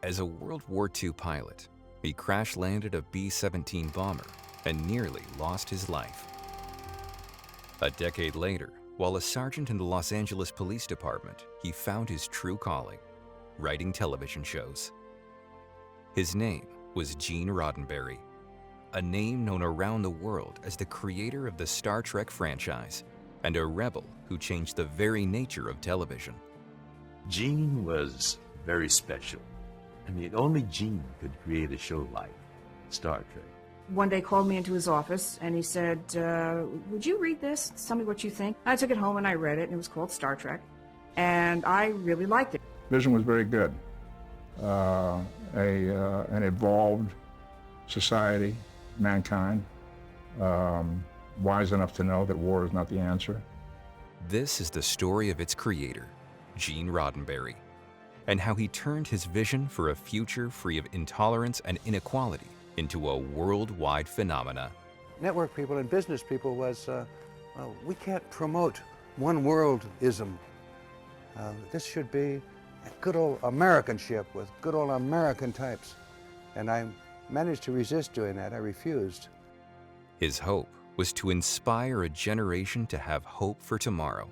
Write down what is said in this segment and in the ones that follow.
As a World War II pilot, he crash-landed a B-17 bomber and nearly lost his life. A decade later, while a sergeant in the Los Angeles Police Department, he found his true calling, writing television shows. His name was Gene Roddenberry, a name known around the world as the creator of the Star Trek franchise and a rebel who changed the very nature of television. Gene was very special. I mean, only Gene could create a show like Star Trek. One day called me into his office and he said, would you read this? Tell me what you think. I took it home and I read it, and it was called Star Trek. And I really liked it. Vision was very good. An evolved society, mankind, wise enough to know that war is not the answer. This is the story of its creator, Gene Roddenberry, and how he turned his vision for a future free of intolerance and inequality into a worldwide phenomena. Network people and business people was, we can't promote one worldism. This should be a good old American ship with good old American types. And I managed to resist doing that. I refused. His hope was to inspire a generation to have hope for tomorrow.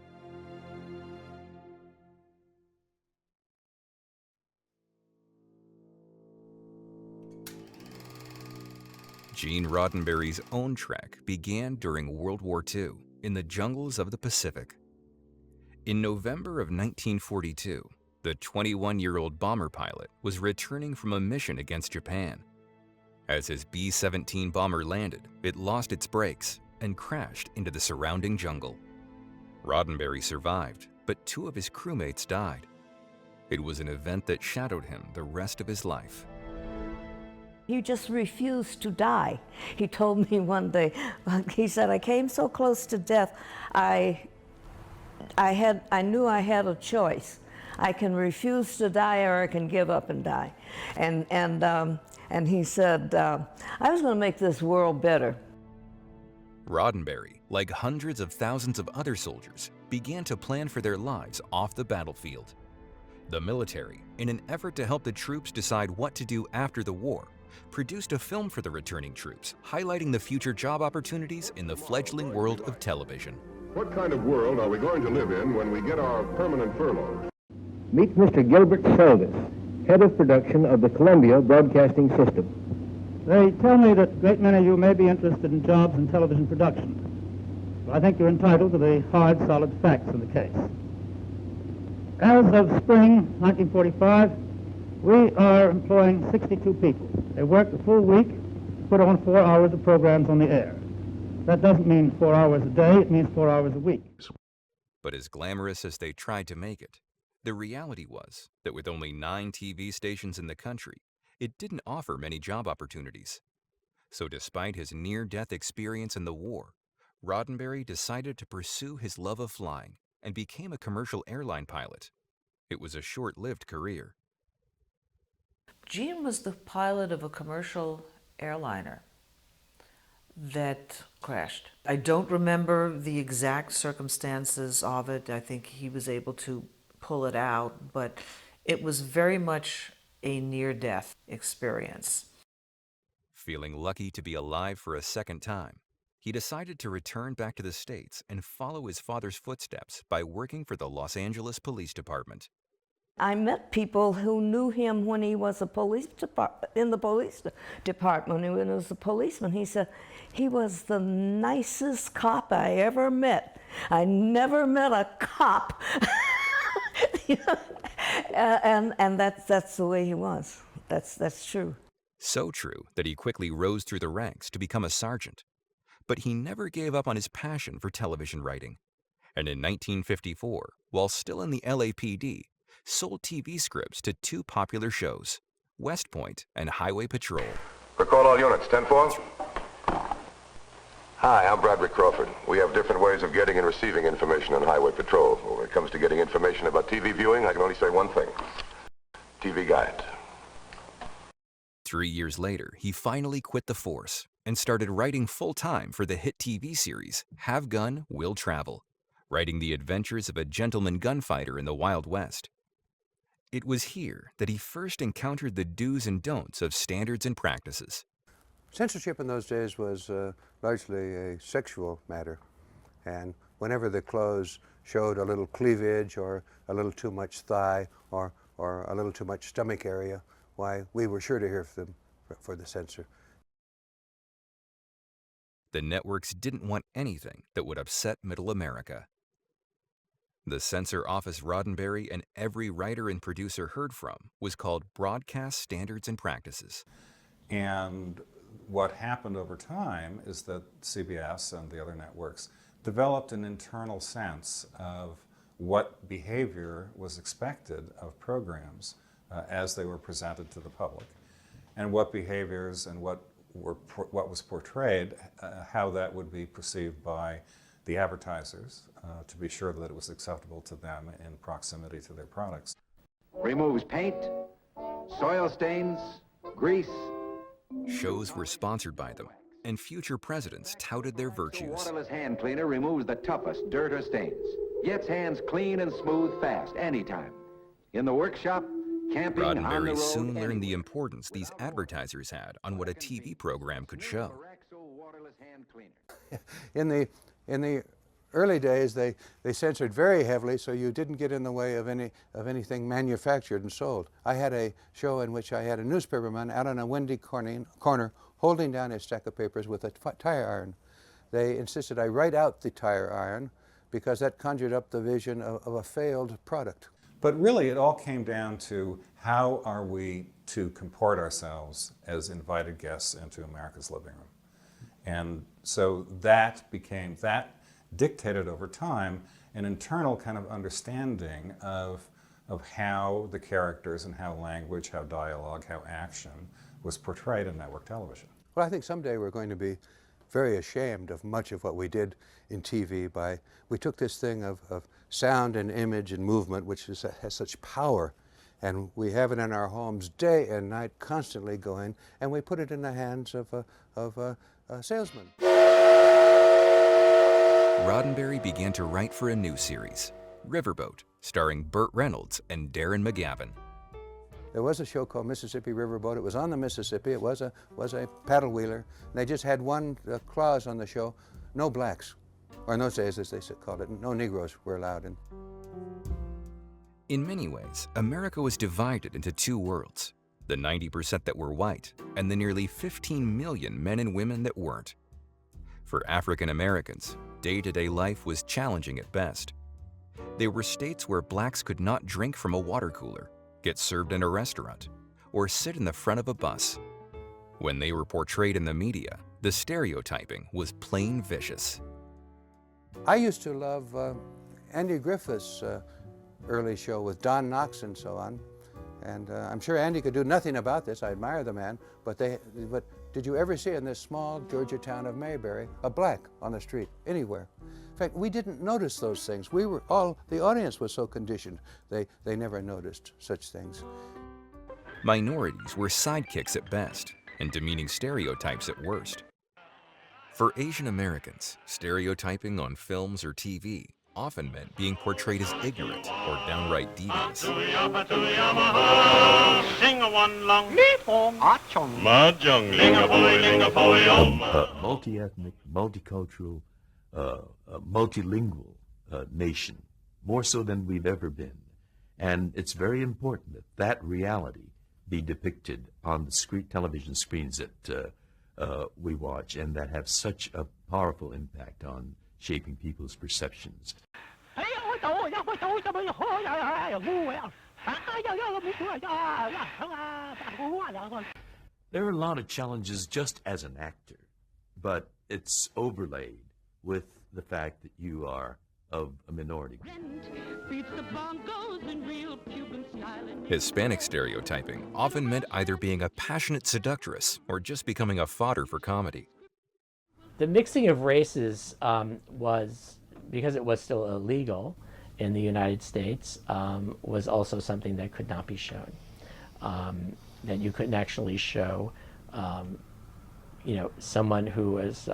Gene Roddenberry's own trek began during World War II in the jungles of the Pacific. In November of 1942, the 21-year-old bomber pilot was returning from a mission against Japan. As his B-17 bomber landed, it lost its brakes and crashed into the surrounding jungle. Roddenberry survived, but 2 of his crewmates died. It was an event that shadowed him the rest of his life. He just refused to die. He told me one day, he said, I came so close to death, I knew I had a choice. I can refuse to die or I can give up and die. And he said, I was going to make this world better. Roddenberry, like hundreds of thousands of other soldiers, began to plan for their lives off the battlefield. The military, in an effort to help the troops decide what to do after the war, produced a film for the returning troops, highlighting the future job opportunities in the fledgling world of television. What kind of world are we going to live in when we get our permanent furlough? Meet Mr. Gilbert Seldes, head of production of the Columbia Broadcasting System. They tell me that a great many of you may be interested in jobs in television production. But I think you're entitled to the hard, solid facts in the case. As of spring 1945, we are employing 62 people. They work the full week, put on 4 hours of programs on the air. That doesn't mean 4 hours a day, it means 4 hours a week. But as glamorous as they tried to make it, the reality was that with only 9 TV stations in the country, it didn't offer many job opportunities. So despite his near-death experience in the war, Roddenberry decided to pursue his love of flying and became a commercial airline pilot. It was a short-lived career. Gene was the pilot of a commercial airliner that crashed. I don't remember the exact circumstances of it. I think he was able to pull it out, but it was very much a near-death experience. Feeling lucky to be alive for a second time, he decided to return back to the States and follow his father's footsteps by working for the Los Angeles Police Department. I met people who knew him when he was in the police department. When he was a policeman, he said he was the nicest cop I ever met. I never met a cop. And that's the way he was. That's true. So true that he quickly rose through the ranks to become a sergeant. But he never gave up on his passion for television writing. And in 1954, while still in the LAPD, sold TV scripts to 2 popular shows, West Point and Highway Patrol. Recall all units, 10-4. Hi, I'm Broderick Crawford. We have different ways of getting and receiving information on Highway Patrol. When it comes to getting information about TV viewing, I can only say one thing. TV Guide. 3 years later, he finally quit the force and started writing full-time for the hit TV series Have Gun, Will Travel, writing the adventures of a gentleman gunfighter in the Wild West. It was here that he first encountered the do's and don'ts of standards and practices. Censorship in those days was largely a sexual matter, and whenever the clothes showed a little cleavage or a little too much thigh or a little too much stomach area, why, we were sure to hear from them for the censor. The networks didn't want anything that would upset Middle America. The censor office Roddenberry and every writer and producer heard from was called Broadcast Standards and Practices. And what happened over time is that CBS and the other networks developed an internal sense of what behavior was expected of programs as they were presented to the public, and what behaviors and what was portrayed, how that would be perceived by the advertisers to be sure that it was acceptable to them in proximity to their products. Removes paint, soil stains, grease. Shows were sponsored by them, and future presidents touted their virtues. Waterless hand cleaner removes the toughest dirt or stains. Gets hands clean and smooth fast, anytime. In the workshop, camping, on the Roddenberry road, soon learned the importance these advertisers had on what a TV program could show. In the early days, they censored very heavily, so you didn't get in the way of anything manufactured and sold. I had a show in which I had a newspaperman out on a windy corner holding down a stack of papers with a tire iron. They insisted I write out the tire iron because that conjured up the vision of a failed product. But really, it all came down to how are we to comport ourselves as invited guests into America's living room. And so that dictated over time an internal kind of understanding of how the characters and how language, how dialogue, how action was portrayed in network television. Well, I think someday we're going to be very ashamed of much of what we did in TV we took this thing of sound and image and movement, which has such power, and we have it in our homes day and night, constantly going, and we put it in the hands of a salesman. Roddenberry began to write for a new series, Riverboat, starring Burt Reynolds and Darren McGavin. There was a show called Mississippi Riverboat. It was on the Mississippi. It was a paddle wheeler. And they just had one clause on the show: no blacks, or in those days, as they called it, no Negroes were allowed in. In many ways, America was divided into two worlds: the 90% that were white and the nearly 15 million men and women that weren't. For African Americans, day-to-day life was challenging at best. There were states where blacks could not drink from a water cooler, get served in a restaurant, or sit in the front of a bus. When they were portrayed in the media, the stereotyping was plain vicious. I used to love Andy Griffith's early show with Don Knotts and so on. And I'm sure Andy could do nothing about this. I admire the man. But did you ever see in this small Georgia town of Mayberry a black on the street, anywhere? In fact, we didn't notice those things. The audience was so conditioned, they never noticed such things. Minorities were sidekicks at best and demeaning stereotypes at worst. For Asian Americans, stereotyping on films or TV often meant being portrayed as ignorant or downright devious. Multi-ethnic, multicultural, multilingual nation, more so than we've ever been. And it's very important that that reality be depicted on the television screens that we watch, and that have such a powerful impact on shaping people's perceptions. There are a lot of challenges just as an actor, but it's overlaid with the fact that you are of a minority. Hispanic stereotyping often meant either being a passionate seductress or just becoming a fodder for comedy. The mixing of races was, because it was still illegal in the United States, was also something that could not be shown. That you couldn't actually show, someone who was,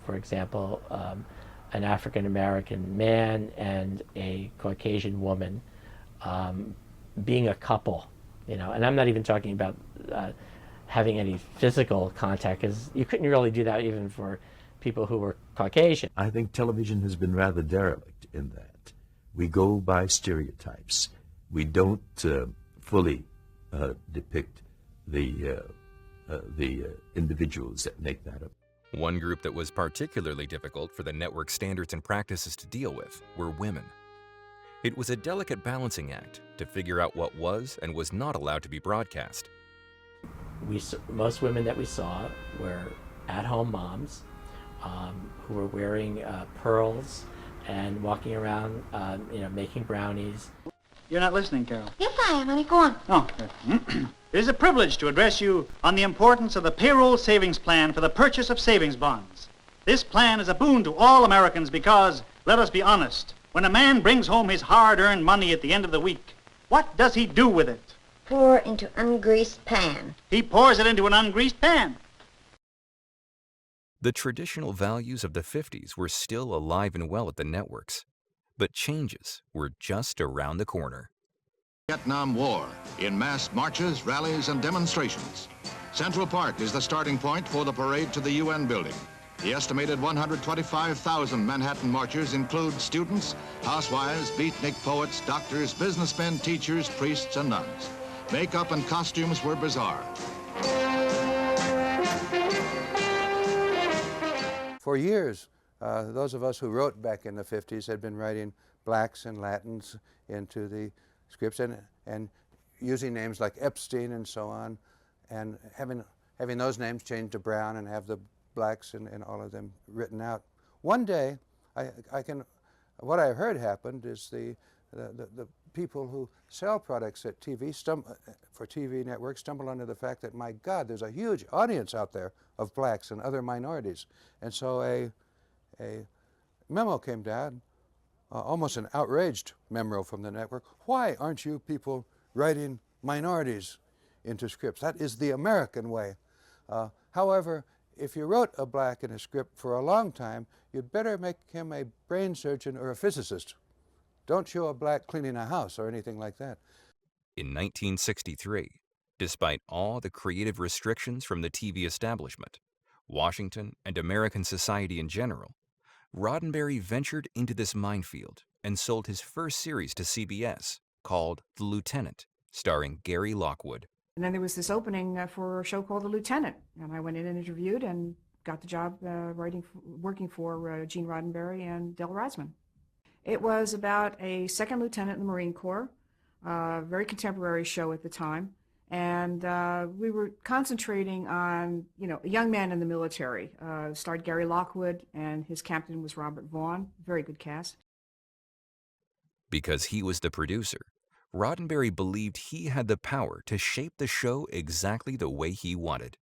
for example, an African American man and a Caucasian woman being a couple, you know, and I'm not even talking about having any physical contact, because you couldn't really do that even for people who were Caucasian. I think television has been rather derelict in that. We go by stereotypes. We don't fully depict the individuals that make that up. One group that was particularly difficult for the network standards and practices to deal with were women. It was a delicate balancing act to figure out what was and was not allowed to be broadcast. Most women that we saw were at-home moms who were wearing pearls and walking around, you know, making brownies. You're not listening, Carol. Yes, I am, honey. Go on. Oh, good. It is a privilege to address you on the importance of the payroll savings plan for the purchase of savings bonds. This plan is a boon to all Americans because, let us be honest, when a man brings home his hard-earned money at the end of the week, what does he do with it? Pour into ungreased pan. He pours it into an ungreased pan. The traditional values of the 50s were still alive and well at the networks, but changes were just around the corner. Vietnam War, in mass marches, rallies, and demonstrations. Central Park is the starting point for the parade to the UN building. The estimated 125,000 Manhattan marchers include students, housewives, beatnik poets, doctors, businessmen, teachers, priests, and nuns. Makeup and costumes were bizarre. For years, those of us who wrote back in the 50s had been writing blacks and Latins into the scripts and using names like Epstein and so on, and having those names changed to Brown and have the blacks and all of them written out. One day, what I heard happened is the people who sell products at TV for TV networks stumble onto the fact that, my God, there's a huge audience out there of blacks and other minorities. And so a memo came down, almost an outraged memo from the network. Why aren't you people writing minorities into scripts? That is the American way. However, if you wrote a black in a script for a long time, you'd better make him a brain surgeon or a physicist. Don't show a black cleaning a house or anything like that. In 1963, despite all the creative restrictions from the TV establishment, Washington, and American society in general, Roddenberry ventured into this minefield and sold his first series to CBS called The Lieutenant, starring Gary Lockwood. And then there was this opening for a show called The Lieutenant, and I went in and interviewed and got the job working for Gene Roddenberry and Del Reisman. It was about a second lieutenant in the Marine Corps, very contemporary show at the time, and we were concentrating on, you know, a young man in the military. Starred Gary Lockwood, and his captain was Robert Vaughn. Very good cast. Because he was the producer, Roddenberry believed he had the power to shape the show exactly the way he wanted.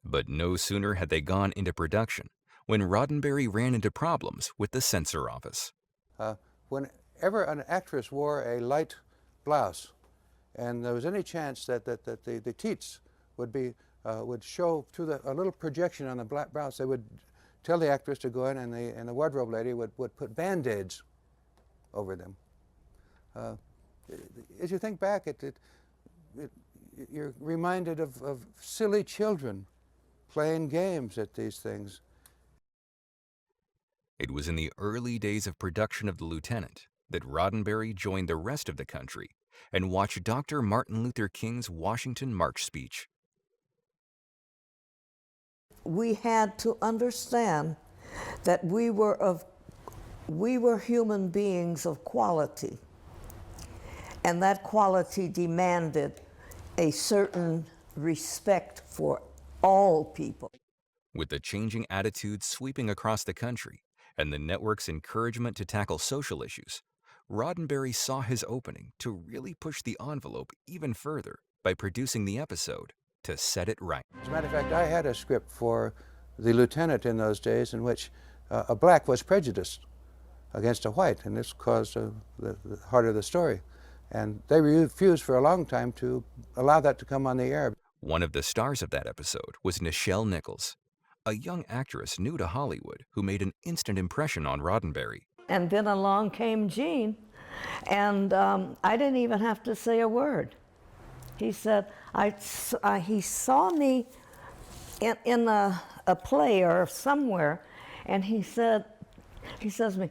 But no sooner had they gone into production when Roddenberry ran into problems with the censor office. Whenever an actress wore a light blouse, and there was any chance that the teats would show through a little projection on the black blouse, they would tell the actress to go in, and the wardrobe lady would put Band-Aids over them. As you think back, you're reminded of silly children playing games at these things. It was in the early days of production of The Lieutenant that Roddenberry joined the rest of the country and watched Dr. Martin Luther King's Washington March speech. We had to understand that we were human beings of quality, and that quality demanded a certain respect for all people. With the changing attitudes sweeping across the country and the network's encouragement to tackle social issues, Roddenberry saw his opening to really push the envelope even further by producing the episode to set it right. As a matter of fact, I had a script for The Lieutenant in those days in which a black was prejudiced against a white, and this caused the heart of the story. And they refused for a long time to allow that to come on the air. One of the stars of that episode was Nichelle Nichols, a young actress new to Hollywood who made an instant impression on Roddenberry. And then along came Gene And I didn't even have to say a word. He said, he saw me in a play or somewhere, and he says to me,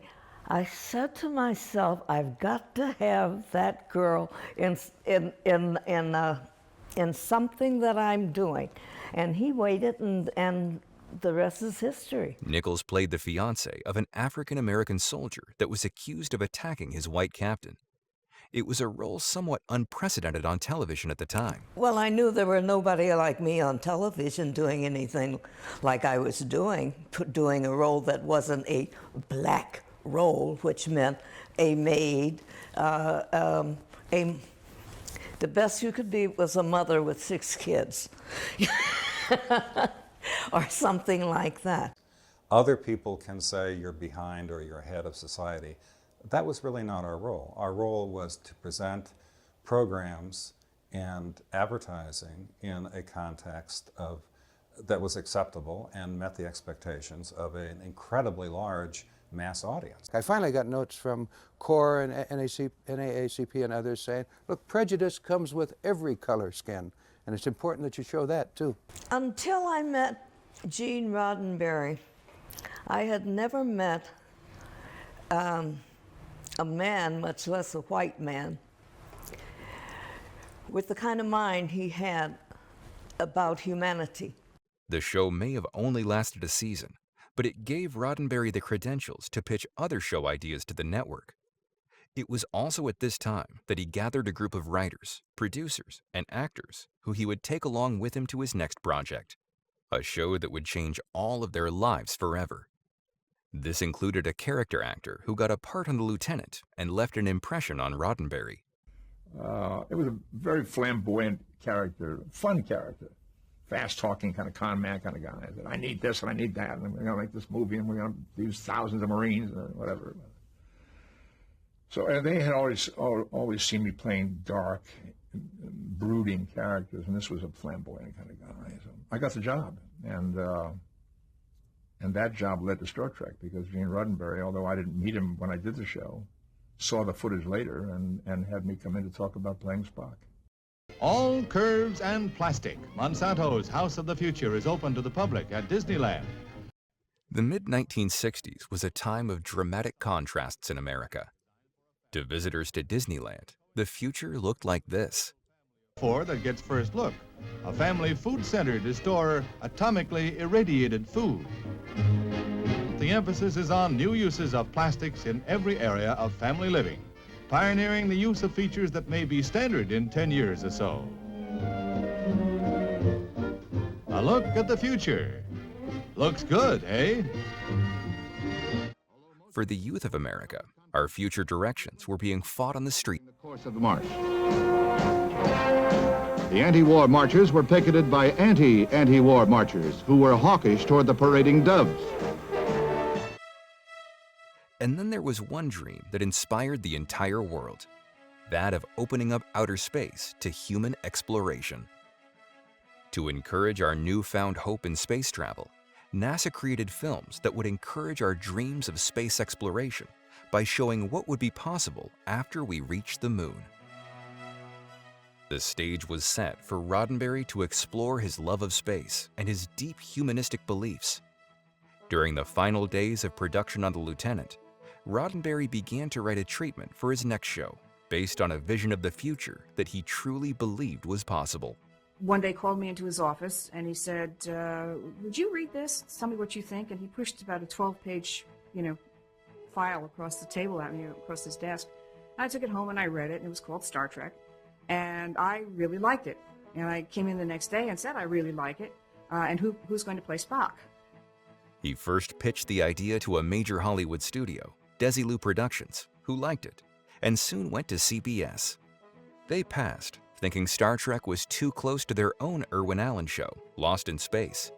I said to myself, I've got to have that girl in something that I'm doing. And he waited, and the rest is history. Nichols played the fiancé of an African-American soldier that was accused of attacking his white captain. It was a role somewhat unprecedented on television at the time. Well, I knew there were nobody like me on television doing anything like I was doing a role that wasn't a black role, which meant a maid. The best you could be was a mother with 6 kids, or something like that. Other people can say you're behind or you're ahead of society. That was really not our role. Our role was to present programs and advertising in a context that was acceptable and met the expectations of an incredibly large mass audience. I finally got notes from CORE and NAACP and others saying, look, prejudice comes with every color skin, and it's important that you show that too. Until I met Gene Roddenberry, I had never met a man, much less a white man, with the kind of mind he had about humanity. The show may have only lasted a season, but it gave Roddenberry the credentials to pitch other show ideas to the network. It was also at this time that he gathered a group of writers, producers, and actors who he would take along with him to his next project, a show that would change all of their lives forever. This included a character actor who got a part on The Lieutenant and left an impression on Roddenberry. It was a very flamboyant character, fun character, fast-talking kind of con man kind of guy. I said, I need this and I need that, and we're going to make this movie, and we're going to use thousands of Marines, or whatever. So, and they had always seen me playing dark, brooding characters, and this was a flamboyant kind of guy. So I got the job, and that job led to Star Trek, because Gene Roddenberry, although I didn't meet him when I did the show, saw the footage later and had me come in to talk about playing Spock. All curves and plastic. Monsanto's House of the Future is open to the public at Disneyland. The mid-1960s was a time of dramatic contrasts in America. To visitors to Disneyland, the future looked like this. That gets first look. A family food center to store atomically irradiated food. The emphasis is on new uses of plastics in every area of family living, pioneering the use of features that may be standard in 10 years or so. A look at the future. Looks good, eh? For the youth of America, our future directions were being fought on the street. In the course of the march. The anti-war marchers were picketed by anti-war marchers who were hawkish toward the parading doves. And then there was one dream that inspired the entire world, that of opening up outer space to human exploration. To encourage our newfound hope in space travel, NASA created films that would encourage our dreams of space exploration by showing what would be possible after we reached the moon. The stage was set for Roddenberry to explore his love of space and his deep humanistic beliefs. During the final days of production on The Lieutenant, Roddenberry began to write a treatment for his next show based on a vision of the future that he truly believed was possible. One day called me into his office and he said, would you read this? Tell me what you think. And he pushed about a 12-page, file across the table at me, across his desk. I took it home and I read it, and it was called Star Trek. And I really liked it. And I came in the next day and said, I really like it. And who's going to play Spock? He first pitched the idea to a major Hollywood studio, Desilu Productions, who liked it, and soon went to CBS. They passed, thinking Star Trek was too close to their own Irwin Allen show, Lost in Space.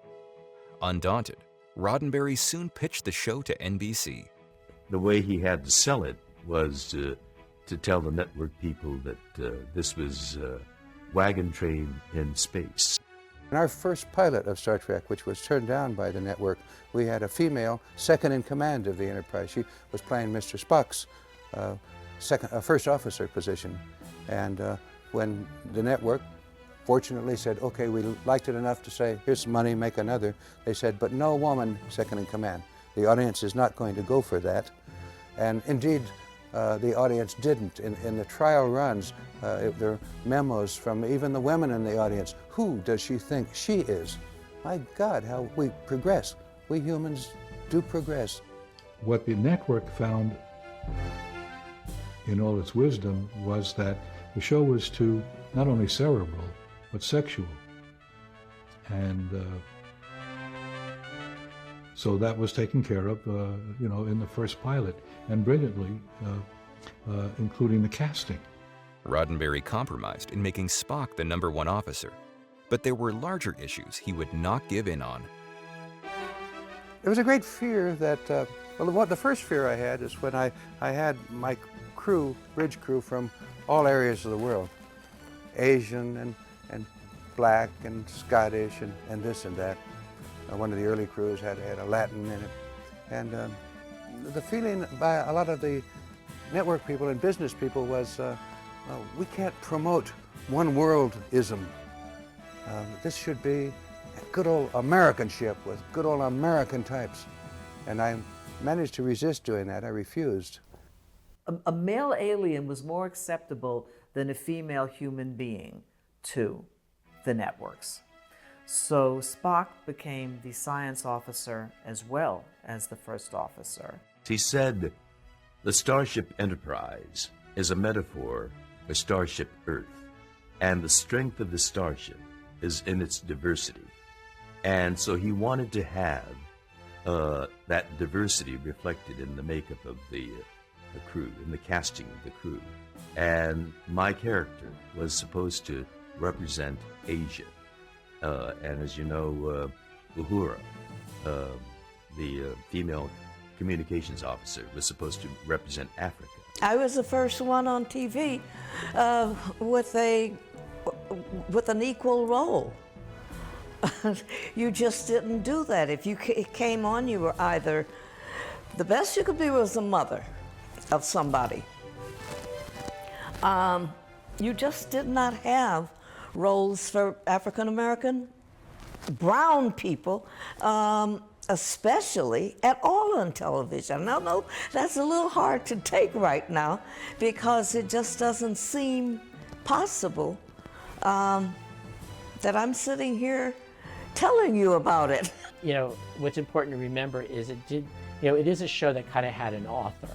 Undaunted, Roddenberry soon pitched the show to NBC. The way he had to sell it was to tell the network people that this was wagon train in space. In our first pilot of Star Trek, which was turned down by the network, we had a female second in command of the Enterprise. She was playing Mr. Spock's first officer position. And when the network fortunately said, okay, we liked it enough to say, here's some money, make another, they said, but no woman second in command. The audience is not going to go for that. And indeed, the audience didn't. In the trial runs, there are memos from even the women in the audience. Who does she think she is? My God, how we progress. We humans do progress. What the network found in all its wisdom was that the show was too not only cerebral, but sexual. And so that was taken care of, in the first pilot, and brilliantly, including the casting. Roddenberry compromised in making Spock the #1 officer, but there were larger issues he would not give in on. There was a great fear that, the first fear I had is when I had my crew, bridge crew from all areas of the world, Asian and black and Scottish and this and that. One of the early crews had a Latin in it. And the feeling by a lot of the network people and business people was, we can't promote one world-ism. This should be a good old American ship with good old American types. And I managed to resist doing that. I refused. A male alien was more acceptable than a female human being to the networks. So Spock became the science officer as well as the first officer. He said, the Starship Enterprise is a metaphor for Starship Earth, and the strength of the starship is in its diversity. And so he wanted to have that diversity reflected in the makeup of the crew, in the casting of the crew. And my character was supposed to represent Asia. And as you know, Uhura, the female communications officer, was supposed to represent Africa. I was the first one on TV with an equal role. You just didn't do that. If you came on, you were either, the best you could be was a mother of somebody. You just did not have roles for African American, brown people, especially at all on television. Now, no, that's a little hard to take right now because it just doesn't seem possible that I'm sitting here telling you about it. You know, what's important to remember is it is a show that kind of had an author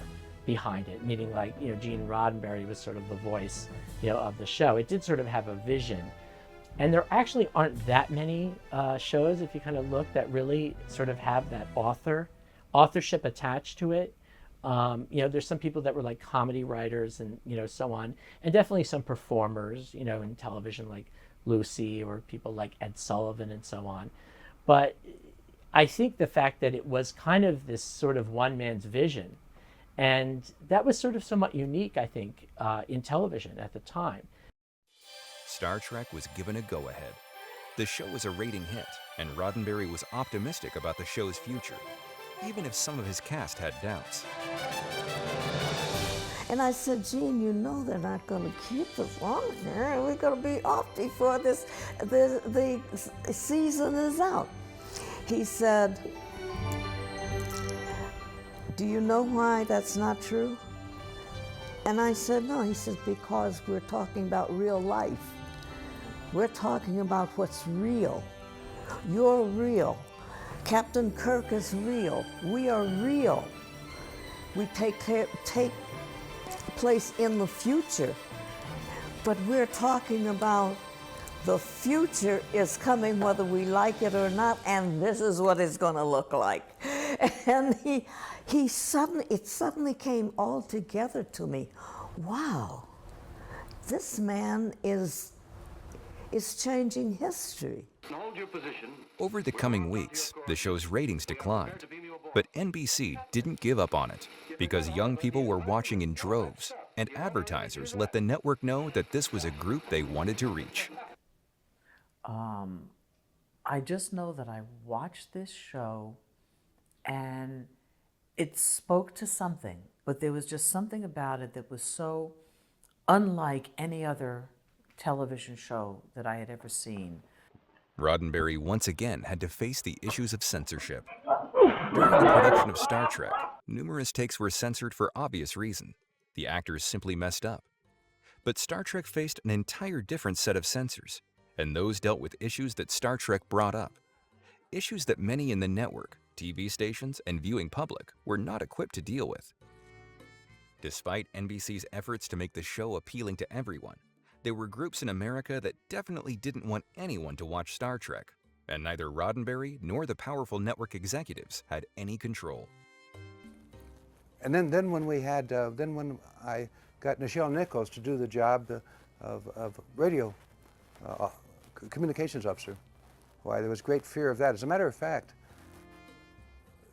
behind it, meaning like, Gene Roddenberry was sort of the voice, of the show. It did sort of have a vision. And there actually aren't that many shows, if you kind of look, that really sort of have that authorship attached to it. There's some people that were like comedy writers and, so on. And definitely some performers, in television like Lucy or people like Ed Sullivan and so on. But I think the fact that it was kind of this sort of one man's vision, and that was sort of somewhat unique, I think, in television at the time. Star Trek was given a go-ahead. The show was a rating hit, and Roddenberry was optimistic about the show's future, even if some of his cast had doubts. And I said, Gene, they're not going to keep us on here. We're going to be off before the season is out. He said, do you know why that's not true? And I said, no. He says, because we're talking about real life. We're talking about what's real. You're real. Captain Kirk is real. We are real. We take place in the future. But we're talking about the future is coming whether we like it or not, and this is what it's going to look like. And it suddenly came all together to me. Wow, this man is changing history. Over the coming weeks, the show's ratings declined, but NBC didn't give up on it because young people were watching in droves, and advertisers let the network know that this was a group they wanted to reach. I just know that I watched this show and it spoke to something but there was just something about it that was so unlike any other television show that I had ever seen. Roddenberry once again had to face the issues of censorship. During the production of Star Trek, numerous takes were censored for obvious reason. The actors simply messed up. But Star Trek faced an entire different set of censors, and those dealt with issues that Star Trek brought up. Issues that many in the network, TV stations, and viewing public were not equipped to deal with. Despite NBC's efforts to make the show appealing to everyone, there were groups in America that definitely didn't want anyone to watch Star Trek, and neither Roddenberry nor the powerful network executives had any control. And then when I got Nichelle Nichols to do the job of radio communications officer, why, there was great fear of that. As a matter of fact,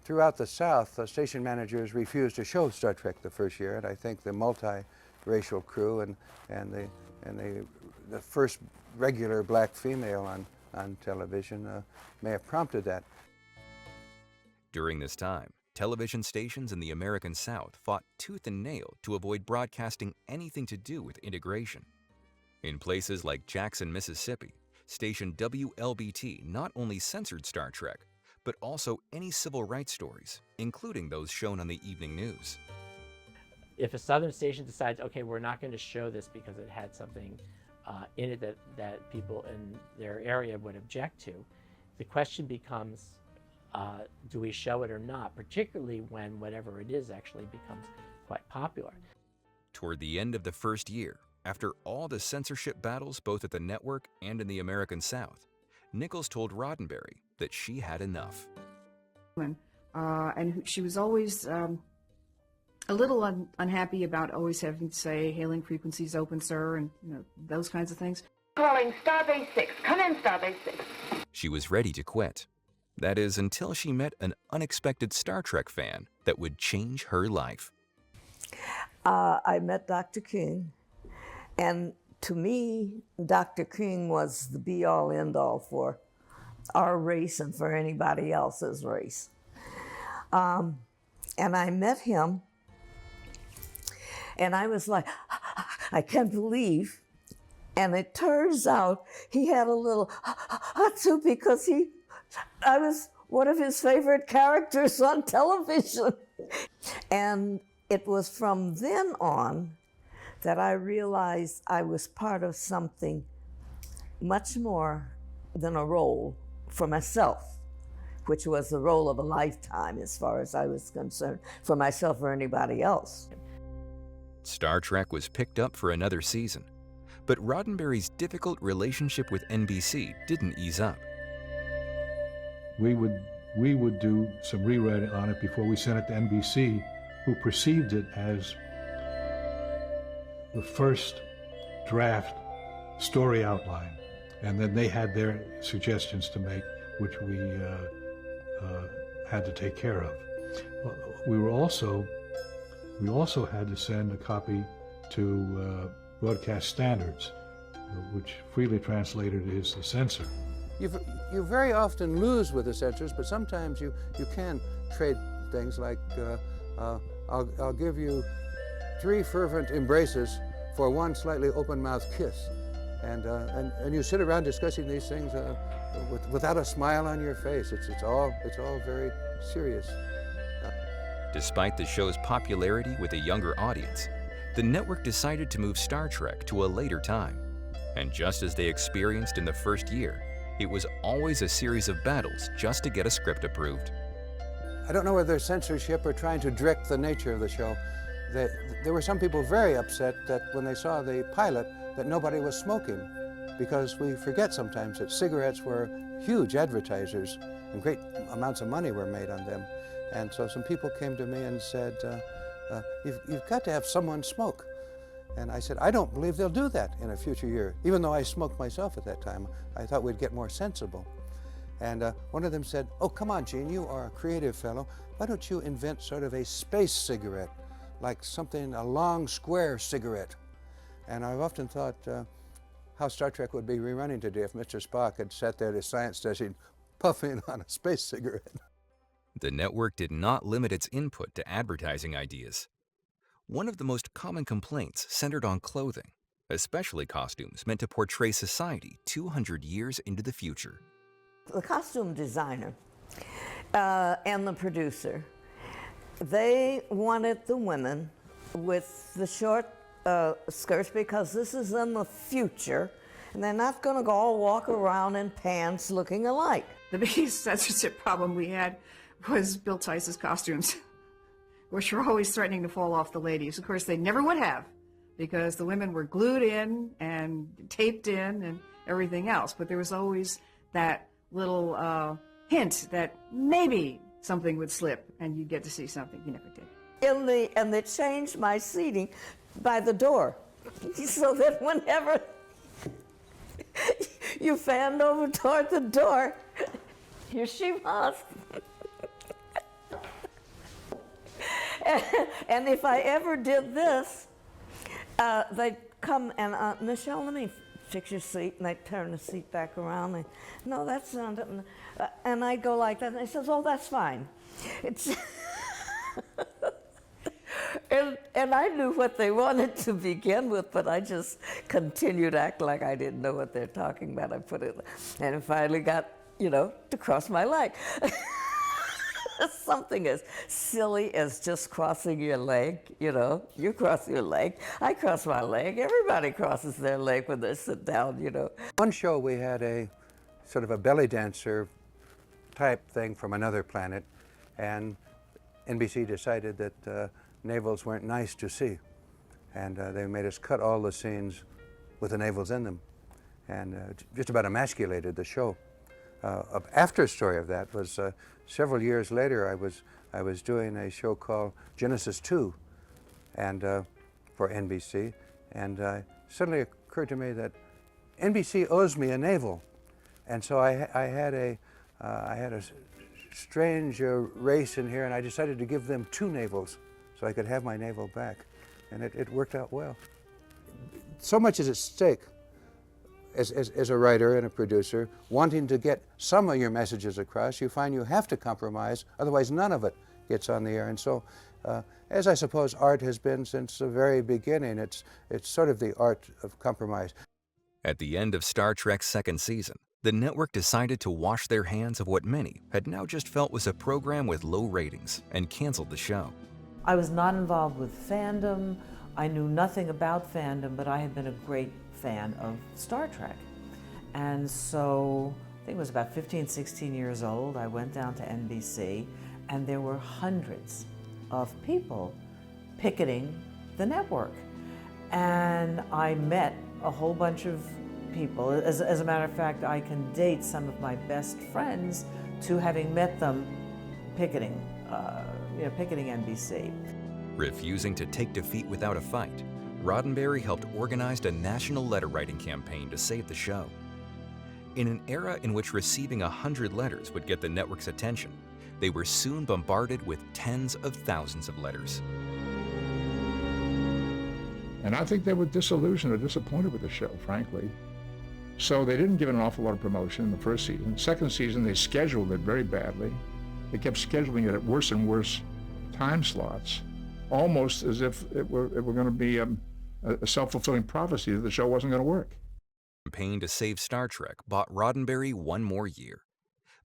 throughout the South, station managers refused to show Star Trek the first year, and I think the multi-racial crew and the first regular black female on television may have prompted that. During this time, television stations in the American South fought tooth and nail to avoid broadcasting anything to do with integration. In places like Jackson, Mississippi, station WLBT not only censored Star Trek, but also any civil rights stories, including those shown on the evening news. If a southern station decides, okay, we're not going to show this because it had something in it that people in their area would object to, the question becomes, do we show it or not, particularly when whatever it is actually becomes quite popular. Toward the end of the first year, after all the censorship battles both at the network and in the American South, Nichols told Roddenberry that she had enough. And she was always a little unhappy about always having to say, hailing frequencies open, sir, and those kinds of things. Calling Starbase 6. Come in, Starbase 6. She was ready to quit. That is, until she met an unexpected Star Trek fan that would change her life. I met Dr. King, and to me, Dr. King was the be-all, end-all for our race and for anybody else's race. And I met him, and I was like, I can't believe. And it turns out he had a little hatsu because I was one of his favorite characters on television. And it was from then on that I realized I was part of something much more than a role for myself, which was the role of a lifetime as far as I was concerned, for myself or anybody else. Star Trek was picked up for another season, but Roddenberry's difficult relationship with NBC didn't ease up. We would do some rewriting on it before we sent it to NBC, who perceived it as the first draft story outline, and then they had their suggestions to make, which we had to take care of. We also had to send a copy to Broadcast Standards, which freely translated is the censor. You very often lose with the censors, but sometimes you can trade things like, I'll give you 3 fervent embraces for 1 slightly open-mouthed kiss. And you sit around discussing these things without a smile on your face. It's all very serious. Despite the show's popularity with a younger audience, the network decided to move Star Trek to a later time. And just as they experienced in the first year, it was always a series of battles just to get a script approved. I don't know whether censorship or trying to direct the nature of the show. There were some people very upset that when they saw the pilot that nobody was smoking, because we forget sometimes that cigarettes were huge advertisers and great amounts of money were made on them. And so some people came to me and said, you've got to have someone smoke. And I said, I don't believe they'll do that in a future year. Even though I smoked myself at that time, I thought we'd get more sensible. And one of them said, oh, come on, Gene, you are a creative fellow. Why don't you invent sort of a space cigarette, like something, a long square cigarette? And I've often thought how Star Trek would be rerunning today if Mr. Spock had sat there at his science station puffing on a space cigarette. The network did not limit its input to advertising ideas. One of the most common complaints centered on clothing, especially costumes meant to portray society 200 years into the future. The costume designer and the producer, they wanted the women with the short skirts because this is in the future, and they're not going to all walk around in pants looking alike. The biggest censorship problem we had was Bill Tice's costumes, which were always threatening to fall off the ladies. Of course, they never would have, because the women were glued in and taped in and everything else. But there was always that little hint that maybe something would slip and you'd get to see something. You never did. And they changed my seating by the door, so that whenever you fanned over toward the door, here she was. And if I ever did this, they'd come and, Nichelle, let me fix your seat, and they'd turn the seat back around. And, no, that's not it. And I'd go like that, and they says, oh, that's fine. It's and I knew what they wanted to begin with, but I just continued to act like I didn't know what they're talking about. I put it, and it finally got, to cross my leg. Something as silly as just crossing your leg, You cross your leg, I cross my leg. Everybody crosses their leg when they sit down, One show we had a sort of a belly dancer type thing from another planet, and NBC decided that navels weren't nice to see, and they made us cut all the scenes with the navels in them, and just about emasculated the show. After story of that was several years later. I was doing a show called Genesis 2, and for NBC, and suddenly occurred to me that NBC owes me a navel, and so I had a strange race in here, and I decided to give them 2 navels so I could have my navel back, and it worked out well. So much is at stake as a writer and a producer, wanting to get some of your messages across. You find you have to compromise, otherwise none of it gets on the air. And so, as I suppose art has been since the very beginning, it's sort of the art of compromise. At the end of Star Trek's second season, the network decided to wash their hands of what many had now just felt was a program with low ratings and canceled the show. I was not involved with fandom. I knew nothing about fandom, but I had been a great fan of Star Trek. And so I think it was about 15, 16 years old. I went down to NBC, and there were hundreds of people picketing the network. And I met a whole bunch of people. As a matter of fact, I can date some of my best friends to having met them picketing, picketing NBC. Refusing to take defeat without a fight, Roddenberry helped organize a national letter-writing campaign to save the show. In an era in which receiving 100 letters would get the network's attention, they were soon bombarded with tens of thousands of letters. And I think they were disillusioned or disappointed with the show, frankly. So they didn't give it an awful lot of promotion in the first season. Second season, they scheduled it very badly. They kept scheduling it at worse and worse time slots, almost as if it were going to be a self-fulfilling prophecy that the show wasn't going to work. The campaign to save Star Trek bought Roddenberry one more year.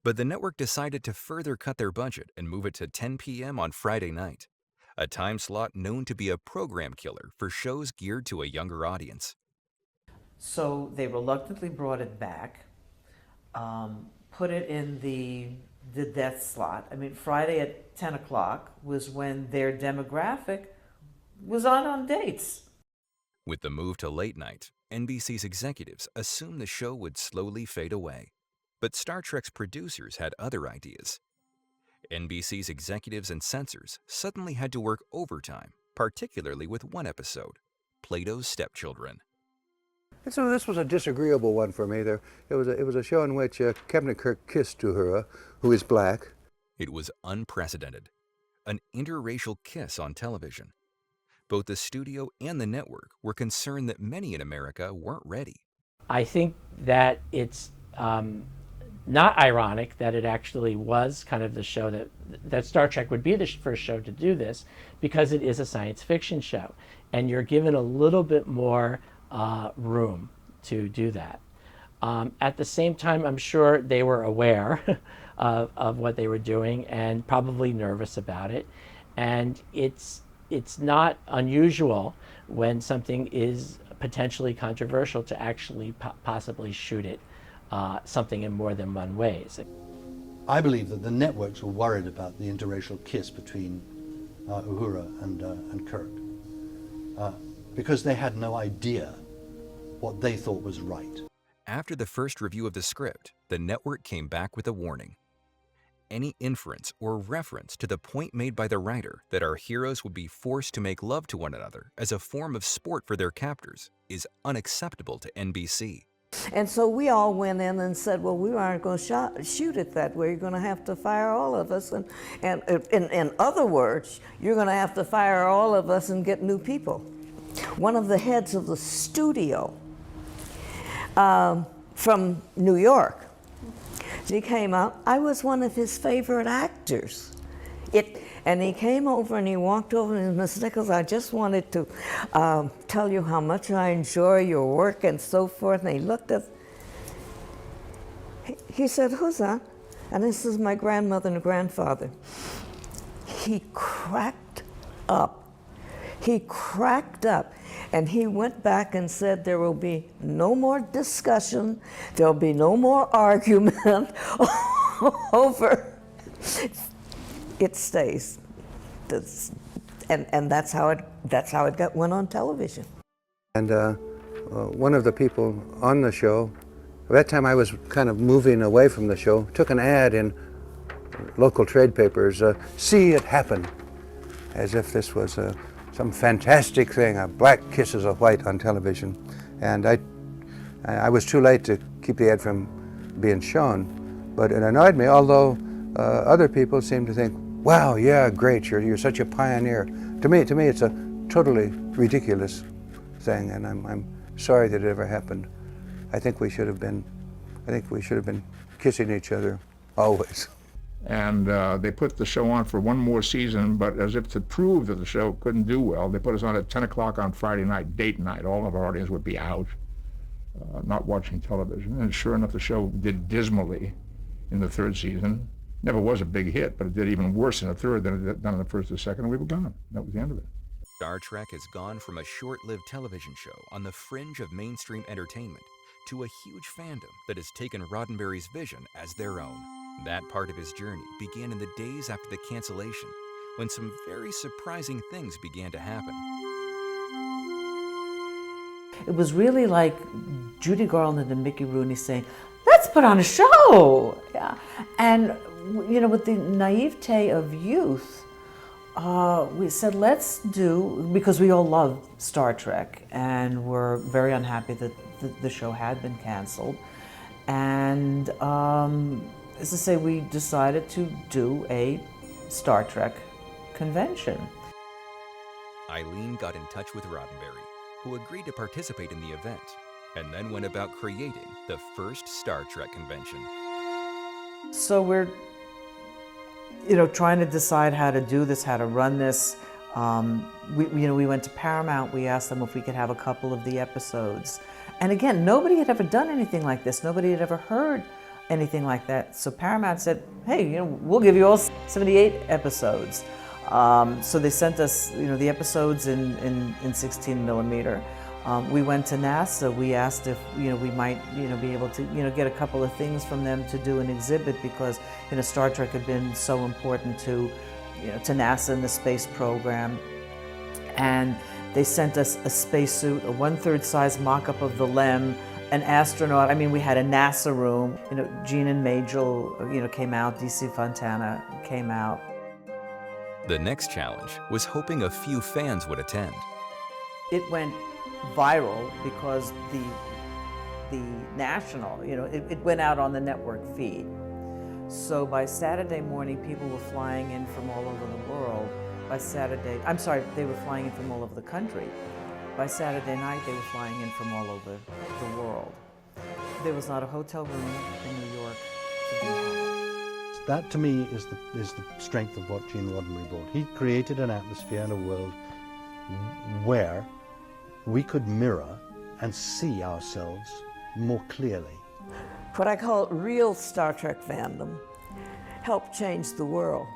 But the network decided to further cut their budget and move it to 10 p.m. on Friday night, a time slot known to be a program killer for shows geared to a younger audience. So they reluctantly brought it back, put it in the death slot. I mean, Friday at 10 o'clock was when their demographic was on dates. With the move to late night, NBC's executives assumed the show would slowly fade away. But Star Trek's producers had other ideas. NBC's executives and censors suddenly had to work overtime, particularly with one episode, Plato's Stepchildren. So this was a disagreeable one for me. It was a show in which Captain Kirk kissed Uhura, who is black. It was unprecedented, an interracial kiss on television. Both the studio and the network were concerned that many in America weren't ready. I think that it's not ironic that it actually was kind of the show that Star Trek would be the first show to do this, because it is a science fiction show, and you're given a little bit more room to do that. At the same time, I'm sure they were aware of what they were doing and probably nervous about it. And it's not unusual when something is potentially controversial to actually possibly shoot it something in more than one ways. I believe that the networks were worried about the interracial kiss between Uhura and Kirk because they had no idea what they thought was right. After the first review of the script, the network came back with a warning. Any inference or reference to the point made by the writer that our heroes would be forced to make love to one another as a form of sport for their captors is unacceptable to NBC. And so we all went in and said, well, we aren't going to shoot it that way. You're going to have to fire all of us. And in other words, you're going to have to fire all of us and get new people. One of the heads of the studio from New York, he came out. I was one of his favorite actors. And he came over and he walked over and Miss Nichols, I just wanted to tell you how much I enjoy your work and so forth. And he looked at, he said, who's that? And this is my grandmother and grandfather. He cracked up. He cracked up. And he went back and said, there will be no more discussion. There'll be no more argument over. It stays. And that's how it went on television. And one of the people on the show, at that time I was kind of moving away from the show, took an ad in local trade papers, see it happen, as if this was some fantastic thing, black kisses of white on television. And I was too late to keep the ad from being shown, but it annoyed me, although other people seemed to think, wow, yeah, great, you're such a pioneer. To me, it's a totally ridiculous thing, and I'm sorry that it ever happened. I think we should have been kissing each other always. And they put the show on for one more season, but as if to prove that the show couldn't do well, they put us on at 10 o'clock on Friday night, date night. All of our audience would be out, not watching television. And sure enough, the show did dismally in the third season. Never was a big hit, but it did even worse in the third than it did done in the first or second, and we were gone. That was the end of it. Star Trek has gone from a short-lived television show on the fringe of mainstream entertainment to a huge fandom that has taken Roddenberry's vision as their own. That part of his journey began in the days after the cancellation, when some very surprising things began to happen. It was really like Judy Garland and Mickey Rooney saying, let's put on a show. Yeah. And, you know, with the naivete of youth, we said, let's do, because we all love Star Trek and we're very unhappy that the show had been canceled. And as I say, we decided to do a Star Trek convention. Eileen got in touch with Roddenberry, who agreed to participate in the event, and then went about creating the first Star Trek convention. So we're, you know, trying to decide how to do this, how to run this. We went to Paramount. We asked them if we could have a couple of the episodes. And again, nobody had ever done anything like this. Nobody had ever heard anything like that. So Paramount said, hey, you know, we'll give you all 78 episodes. So they sent us, you know, the episodes in 16 millimeter. We went to NASA. We asked if, you know, we might, you know, be able to, you know, get a couple of things from them to do an exhibit because, you know, Star Trek had been so important to, you know, to NASA and the space program. And they sent us a spacesuit, a 1/3 size mock-up of the LEM, an astronaut. I mean, we had a NASA room. You know, Gene and Majel, you know, came out. DC Fontana came out. The next challenge was hoping a few fans would attend. It went viral because the national, you know, it went out on the network feed. So by Saturday morning, people were flying in from all over the world. By Saturday, I'm sorry, they were flying in from all over the country. By Saturday night, they were flying in from all over the world. There was not a hotel room in New York to be had. That, to me, is the strength of what Gene Roddenberry brought. He created an atmosphere and a world where we could mirror and see ourselves more clearly. What I call real Star Trek fandom helped change the world.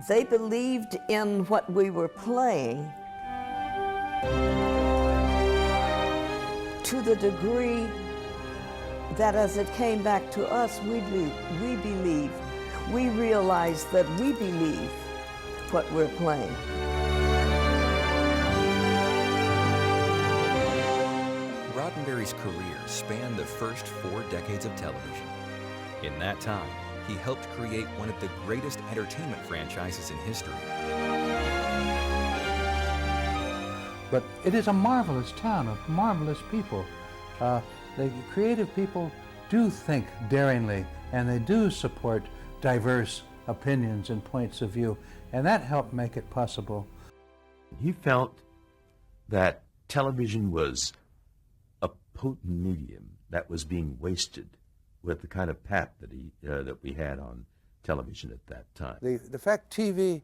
They believed in what we were playing to the degree that as it came back to us, we believed, we realized that we believe what we're playing. Roddenberry's career spanned the first 4 decades of television. In that time, he helped create one of the greatest entertainment franchises in history. But it is a marvelous town of marvelous people. The creative people do think daringly, and they do support diverse opinions and points of view, and that helped make it possible. He felt that television was a potent medium that was being wasted with the kind of pap that we had on television at that time. The fact TV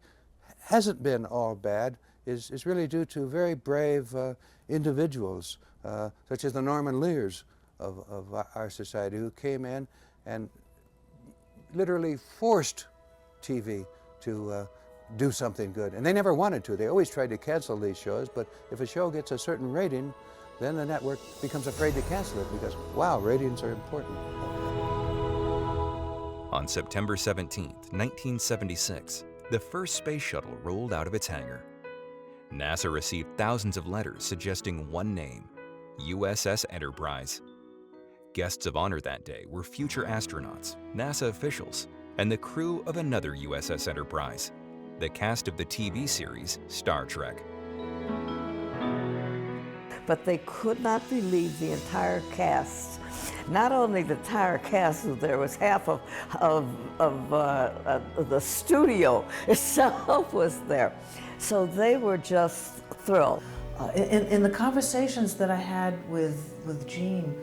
hasn't been all bad is really due to very brave individuals, such as the Norman Lears of our society, who came in and literally forced TV to do something good. And they never wanted to. They always tried to cancel these shows, but if a show gets a certain rating, then the network becomes afraid to cancel it because, wow, ratings are important. On September 17, 1976, the first space shuttle rolled out of its hangar. NASA received thousands of letters suggesting one name, USS Enterprise. Guests of honor that day were future astronauts, NASA officials, and the crew of another USS Enterprise, the cast of the TV series Star Trek. But they could not believe the entire cast. Not only the entire cast, there was half of the studio itself was there. So they were just thrilled. In the conversations that I had with Gene,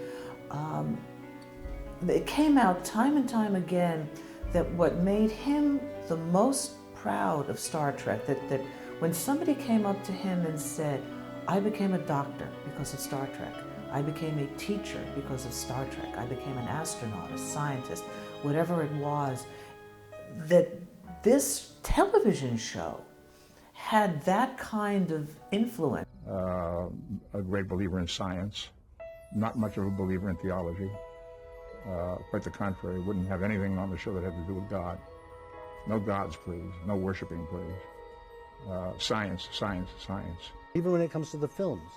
it came out time and time again that what made him the most proud of Star Trek, that when somebody came up to him and said, I became a doctor because of Star Trek. I became a teacher because of Star Trek. I became an astronaut, a scientist, whatever it was, that this television show had that kind of influence. A great believer in science, not much of a believer in theology. Quite the contrary, wouldn't have anything on the show that had to do with God. No gods, please. No worshiping, please. Science, science, science. Even when it comes to the films,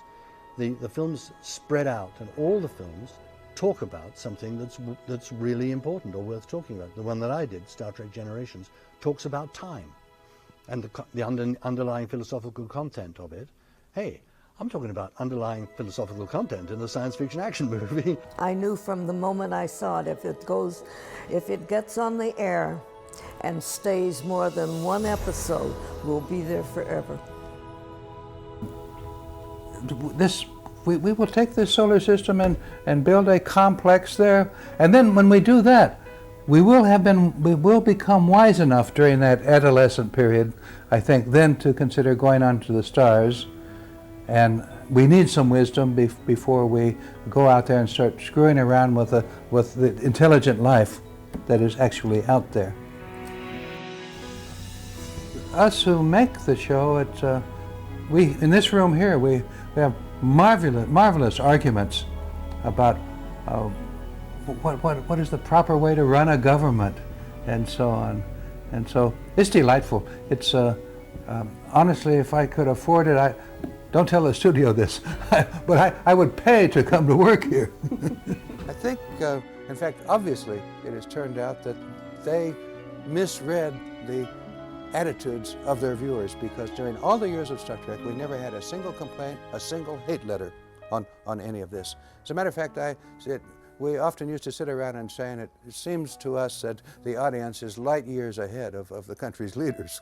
the films spread out, and all the films talk about something that's really important or worth talking about. The one that I did, Star Trek Generations, talks about time and the underlying philosophical content of it. Hey, I'm talking about underlying philosophical content in a science fiction action movie. I knew from the moment I saw it, if it gets on the air and stays more than one episode, we'll be there forever. We will take this solar system and build a complex there, and then when we do that, we will become wise enough during that adolescent period, I think, then to consider going on to the stars. And we need some wisdom before we go out there and start screwing around with the intelligent life that is actually out there. Us who make the show, we in this room here, we have marvelous arguments about what is the proper way to run a government, and so on. And so it's delightful. It's honestly, if I could afford it, don't tell the studio this, but I would pay to come to work here. I think, in fact, obviously, it has turned out that they misread the attitudes of their viewers, because during all the years of Star Trek, we never had a single complaint, a single hate letter on any of this. As a matter of fact, we often used to sit around and saying it seems to us that the audience is light years ahead of the country's leaders.